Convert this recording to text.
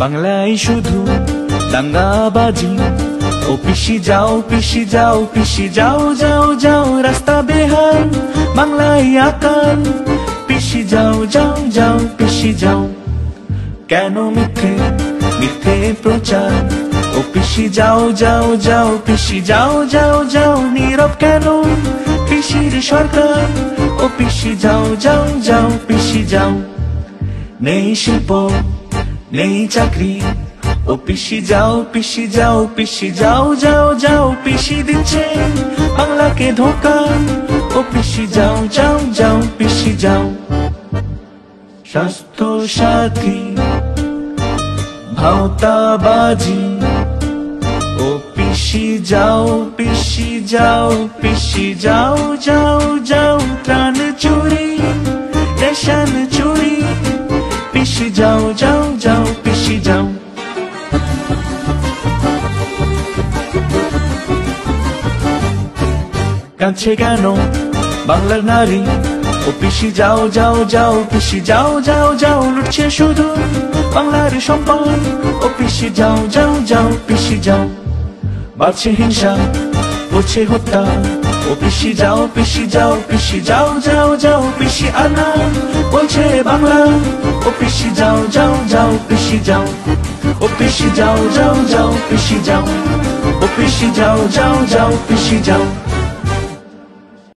বাংলায় শুধু দাঙ্গাবাজি। ও পিসি যাও পিসি যাও পিসি যাও যাও যাও, রাস্তা বেহাল বাংলায় আকাল। পিসি যাও যাও যাও পিসি যাও, কেন মিথ্যে মিথ্যে প্রচার। ও পিসি যাও যাও যাও পিসি যাও যাও যাও, নীরব কেন পিসির সরকার। ও পিসি যাও যাও যাও পিসি যাও, নেই শিল্প নেই চাকরি। ও পিসি যাও পিসি যাও পিসি যাও যাও যাও, পিসি দিচ্ছে বাংলাকে ধোঁকা। ও পিসি যাও যাও যাও পিসি যাও, স্বাস্থ্য সাথী ভাওতাবাজি। ও পিসি যাও পিসি যাও পিসি যাও যাও যাও, ত্রাণ চুরি রেশন চুরি। পিসি যাও যাও যাও পিসি যাও, কাছে কেন বাংলার নারী। ও পিসি যাও যাও যাও পিসি যাও যাও যাও, লুটছে শুধু বাংলার সম্পদ। ও পিসি যাও যাও যাও পিসি যাও, বাড়ছে হিংসা হচ্ছে হত্যা। ও পিসি যাও পিসি যাও পিসি যাও যাও যাও, পিসি আনা বলছে বাংলা। ও পিসি যাও যাও যাও পিসি যাও, ও পিসি যাও যাও যাও পিসি যাও, ও পিসি যাও যাও যাও পিসি যাও।